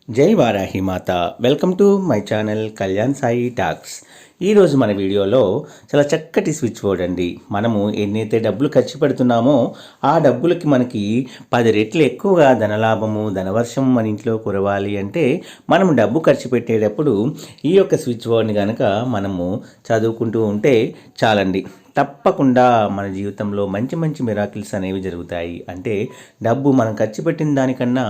జై వారాహి మాత. Welcome to my channel Kalyan Sai talks. ఈరోజు మన వీడియోలో చాలా చక్కటి స్విచ్ బోర్డ్ అండి. మనము ఎన్నైతే డబ్బులు ఖర్చు పెడుతున్నామో ఆ డబ్బులకి మనకి 10 రెట్లు ఎక్కువగా ధనలాభము ధనవర్షం మన ఇంట్లో కురవాలి అంటే మనము డబ్బు ఖర్చు పెట్టేటప్పుడు ఈ యొక్క స్విచ్ బోర్డ్ని కనుక మనము చదువుకుంటూ ఉంటే చాలండి, తప్పకుండా మన జీవితంలో మంచి మంచి మిరాకిల్స్ అనేవి జరుగుతాయి. అంటే డబ్బు మనం ఖర్చు పెట్టిన దానికన్నా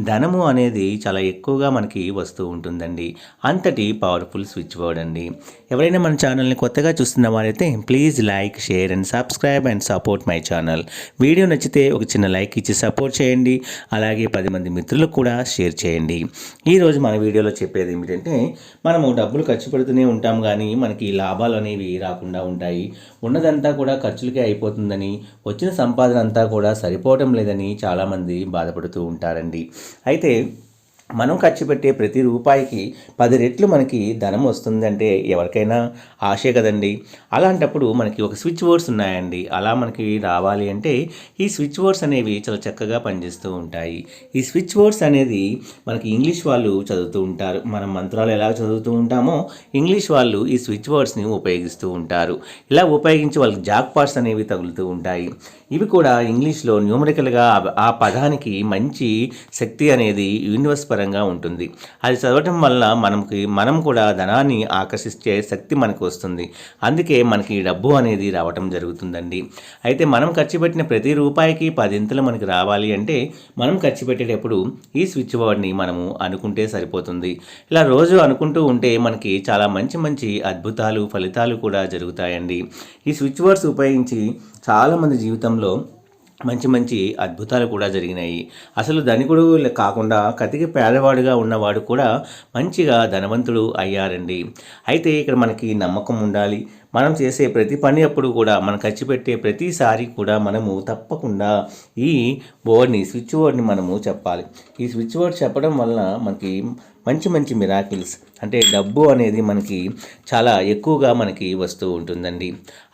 ధనము అనేది చాలా ఎక్కువగా మనకి వస్తూ ఉంటుందండి. అంతటి పవర్ఫుల్ స్విచ్ బోర్డ్ అండి. ఎవరైనా మన ఛానల్ని కొత్తగా చూస్తున్న వారైతే please like, share and subscribe and support my channel. Video నచ్చితే ఒక చిన్న లైక్ ఇచ్చి సపోర్ట్ చేయండి. అలాగే 10 మంది మిత్రులకు కూడా షేర్ చేయండి. ఈరోజు మన వీడియోలో చెప్పేది ఏమిటంటే, మనము డబ్బులు ఖర్చు పెడుతూనే ఉంటాం కానీ మనకి లాభాలు అనేవి రాకుండా ఉంటాయి. ఉన్నదంతా కూడా ఖర్చులకే అయిపోతుందని, వచ్చిన సంపాదన అంతా కూడా సరిపోవటం లేదని చాలామంది బాధపడుతూ ఉంటారండి. అయితే మనం ఖర్చు పెట్టే ప్రతి రూపాయికి 10 రెట్లు మనకి ధనం వస్తుందంటే ఎవరికైనా ఆశే కదండి. అలాంటప్పుడు మనకి ఒక స్విచ్ బోర్డ్స్ ఉన్నాయండి. అలా మనకి రావాలి అంటే ఈ స్విచ్ బోర్డ్స్ అనేవి చాలా చక్కగా పనిచేస్తూ ఉంటాయి. ఈ స్విచ్ బోర్డ్స్ అనేది మనకి ఇంగ్లీష్ వాళ్ళు చదువుతూ ఉంటారు. మనం మంత్రాలు ఎలా చదువుతూ ఉంటామో ఇంగ్లీష్ వాళ్ళు ఈ స్విచ్ బోర్డ్స్ని ఉపయోగిస్తూ ఉంటారు. ఇలా ఉపయోగించి వాళ్ళకి జాక్ పాట్స్ అనేవి తగులుతూ ఉంటాయి. ఇవి కూడా ఇంగ్లీష్లో న్యూమరికల్గా ఆ పదానికి మంచి శక్తి అనేది యూనివర్స్ పరంగా ఉంటుంది. అది చదవటం వల్ల మనం కూడా ధనాన్ని ఆకర్షించే శక్తి మనకు వస్తుంది. అందుకే మనకి డబ్బు అనేది రావటం జరుగుతుందండి. అయితే మనం ఖర్చు పెట్టిన ప్రతి రూపాయికి 10 మనకి రావాలి అంటే మనం ఖర్చు పెట్టేటప్పుడు ఈ స్విచ్ బోర్డ్ని మనము అనుకుంటే సరిపోతుంది. ఇలా రోజు అనుకుంటూ ఉంటే మనకి చాలా మంచి మంచి అద్భుతాలు ఫలితాలు కూడా జరుగుతాయండి. ఈ స్విచ్ బోర్డ్స్ ఉపయోగించి చాలామంది జీవితంలో మంచి మంచి అద్భుతాలు కూడా జరిగినాయి. అసలు ధనికుడు కాకుండా కతికి పేదవాడుగా ఉన్నవాడు కూడా మంచిగా ధనవంతుడు అయ్యారండి. అయితే ఇక్కడ మనకి నమ్మకం ఉండాలి. మనం చేసే ప్రతి పని అప్పుడు కూడా మనం ఖర్చు పెట్టే ప్రతిసారి కూడా మనము తప్పకుండా ఈ స్విచ్ బోర్డ్ని మనము చెప్పాలి. ఈ స్విచ్ బోర్డ్ చెప్పడం వలన మనకి మంచి మంచి మిరాకిల్స్ అంటే డబ్బు అనేది మనకి చాలా ఎక్కువగా మనకి వస్తూ ఉంటుందండి.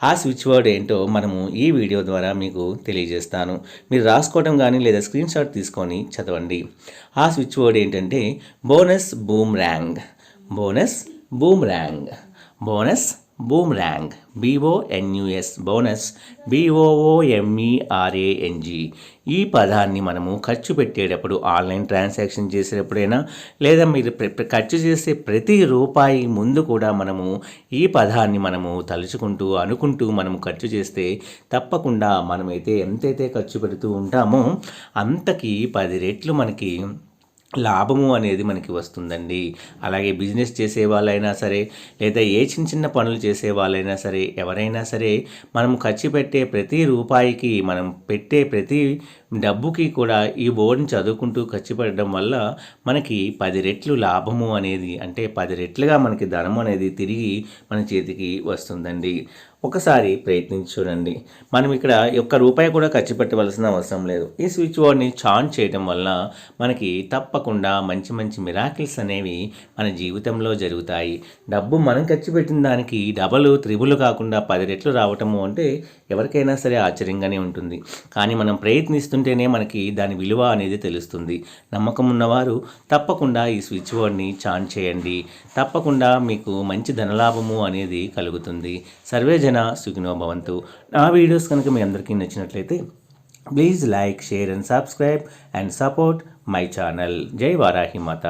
ఆ స్విచ్ బోర్డ్ ఏంటో మనము ఈ వీడియో ద్వారా మీకు తెలియజేస్తాను. మీరు రాసుకోవడం కానీ లేదా స్క్రీన్ షాట్ తీసుకొని చదవండి. ఆ స్విచ్ బోర్డ్ ఏంటంటే bonus boom rang. Bonus boom rang. Bonus boomerang. BONUS. Bonus BOOMERANG. ఈ పదాన్ని మనము ఖర్చు పెట్టేటప్పుడు ఆన్లైన్ ట్రాన్సాక్షన్ చేసేటప్పుడైనా లేదా మీరు ఖర్చు చేసే ప్రతి రూపాయి ముందు కూడా మనము ఈ పదాన్ని మనము తలుచుకుంటూ అనుకుంటూ మనము ఖర్చు చేస్తే తప్పకుండా మనమైతే ఎంతైతే ఖర్చు పెడుతూ ఉంటామో అంతకి 10 రెట్లు మనకి లాభము అనేది మనకి వస్తుందండి. అలాగే బిజినెస్ చేసే వాళ్ళైనా సరే లేదా ఏ చిన్న చిన్న పనులు చేసే వాళ్ళైనా సరే ఎవరైనా సరే మనం ఖర్చు పెట్టే ప్రతి రూపాయికి మనం పెట్టే ప్రతి డబ్బుకి కూడా ఈ బోర్డుని చదువుకుంటూ ఖర్చు పెట్టడం వల్ల మనకి 10 రెట్లు లాభము అనేది అంటే 10 రెట్లుగా మనకి ధనం అనేది తిరిగి మన చేతికి వస్తుందండి. ఒకసారి ప్రయత్నించి చూడండి. మనం ఇక్కడ ఒక్క రూపాయి కూడా ఖర్చు పెట్టవలసిన అవసరం లేదు. ఈ స్విచ్ బోర్డ్ని చాన్ చేయడం వల్ల మనకి తప్పకుండా మంచి మంచి మిరాకిల్స్ అనేవి మన జీవితంలో జరుగుతాయి. డబ్బు మనం ఖర్చు పెట్టిన దానికి డబల్ త్రిబుల్ కాకుండా 10 రెట్లు రావటము అంటే ఎవరికైనా సరే ఆశ్చర్యంగానే ఉంటుంది. కానీ మనం ప్రయత్నిస్తుంటేనే మనకి దాని విలువ అనేది తెలుస్తుంది. నమ్మకం ఉన్నవారు తప్పకుండా ఈ స్విచ్ బోర్డ్ని చాన్ చేయండి. తప్పకుండా మీకు మంచి ధనలాభము అనేది కలుగుతుంది. సర్వే జన సుఖినో భవంతు. నా వీడియోస్ కనుక మీ అందరికీ నచ్చినట్లయితే please like, share and subscribe and support my channel. జై వారాహి మాత.